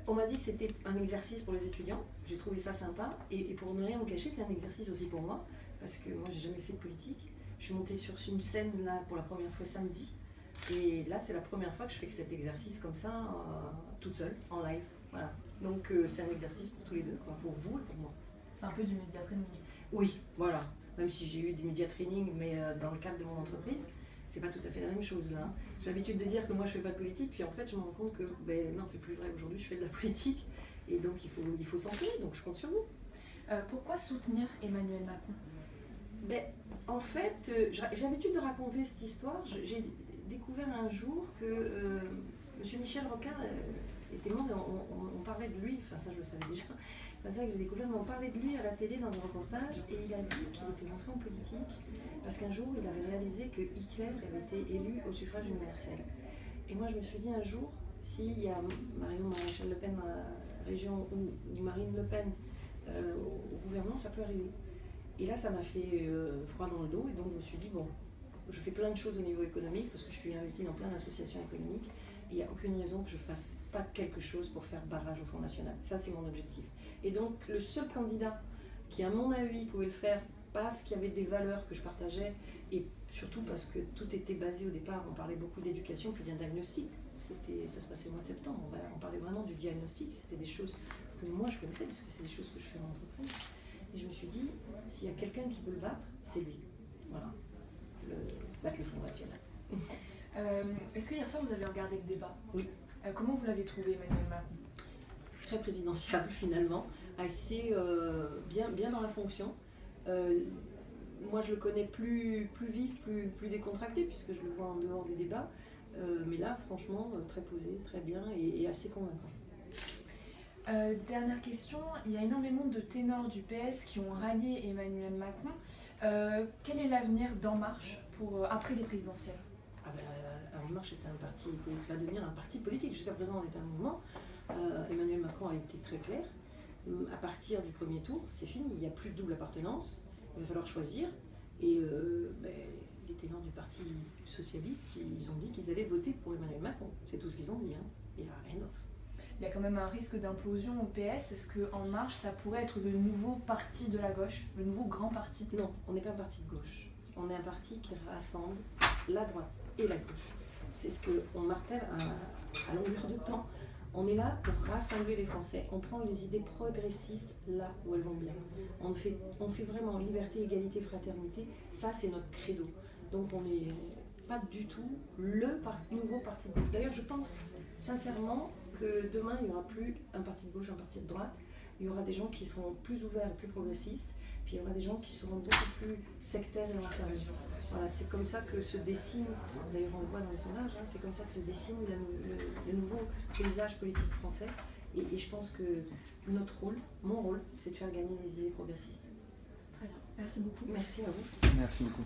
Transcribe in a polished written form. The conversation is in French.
On m'a dit que c'était un exercice pour les étudiants, j'ai trouvé ça sympa, et pour ne rien vous cacher, c'est un exercice aussi pour moi, parce que moi j'ai jamais fait de politique. Je suis montée sur une scène là pour la première fois samedi, et là c'est la première fois que je fais cet exercice comme ça, toute seule, en live. Voilà. Donc c'est un exercice pour tous les deux, pour vous et pour moi. C'est un peu du média training. Oui, voilà. Même si j'ai eu des média training, mais dans le cadre de mon entreprise, c'est pas tout à fait la même chose là. J'ai l'habitude de dire que moi je fais pas de politique, puis en fait je me rends compte que non, c'est plus vrai. Aujourd'hui je fais de la politique, et donc il faut s'entraîner, donc je compte sur vous. Pourquoi soutenir Emmanuel Macron? En fait, j'ai l'habitude de raconter cette histoire. J'ai découvert un jour que M. Michel Rocard était mort, et on parlait de lui, enfin ça je le savais déjà. C'est ça que j'ai découvert, mais on parlait de lui à la télé dans un reportage, et il a dit qu'il était rentré en politique parce qu'un jour il avait réalisé que Hitler avait été élu au suffrage universel. Et moi je me suis dit un jour, s'il y a Marion Maréchal Le Pen dans la région ou Marine Le Pen au gouvernement, ça peut arriver. Et là ça m'a fait froid dans le dos, et donc je me suis dit bon, je fais plein de choses au niveau économique parce que je suis investie dans plein d'associations économiques. Il n'y a aucune raison que je ne fasse pas quelque chose pour faire barrage au Front National. Ça, c'est mon objectif. Et donc, le seul candidat qui, à mon avis, pouvait le faire parce qu'il y avait des valeurs que je partageais, et surtout parce que tout était basé au départ, on parlait beaucoup d'éducation, puis d'un diagnostic. Ça se passait au mois de septembre. On parlait vraiment du diagnostic. C'était des choses que moi, je connaissais, parce que c'est des choses que je fais en entreprise. Et je me suis dit, s'il y a quelqu'un qui peut le battre, c'est lui. Voilà. Battre le Front National. Est-ce que hier soir vous avez regardé le débat? Oui. Comment vous l'avez trouvé, Emmanuel Macron? Très présidentiable finalement, assez bien dans la fonction. Moi je le connais plus vif, plus décontracté, puisque je le vois en dehors des débats. Mais là franchement très posé, très bien et assez convaincant. Dernière question, il y a énormément de ténors du PS qui ont rallié Emmanuel Macron. Quel est l'avenir d'En Marche après les présidentielles? En Marche est un parti, va devenir un parti politique. Jusqu'à présent, on était un mouvement. Emmanuel Macron a été très clair. À partir du premier tour, c'est fini. Il n'y a plus de double appartenance. Il va falloir choisir. Et les ténors du Parti socialiste, ils ont dit qu'ils allaient voter pour Emmanuel Macron. C'est tout ce qu'ils ont dit. Il n'y a rien d'autre. Il y a quand même un risque d'implosion au PS. Est-ce qu'En Marche, ça pourrait être le nouveau parti de la gauche, le nouveau grand parti? Non, on n'est pas un parti de gauche. On est un parti qui rassemble la droite et la gauche. C'est ce qu'on martèle à longueur de temps. On est là pour rassembler les Français. On prend les idées progressistes là où elles vont bien. On fait vraiment liberté, égalité, fraternité. Ça, c'est notre credo. Donc on n'est pas du tout le nouveau parti de gauche. D'ailleurs, je pense sincèrement que demain, il n'y aura plus un parti de gauche, un parti de droite. Il y aura des gens qui seront plus ouverts et plus progressistes. Puis il y aura des gens qui seront beaucoup plus sectaires et enfermés. Voilà, c'est comme ça que se dessine, d'ailleurs on le voit dans les sondages, c'est comme ça que se dessine le nouveau paysage politique français. Et je pense que notre rôle, mon rôle, c'est de faire gagner les idées progressistes. Très bien, merci beaucoup. Merci à vous. Merci beaucoup.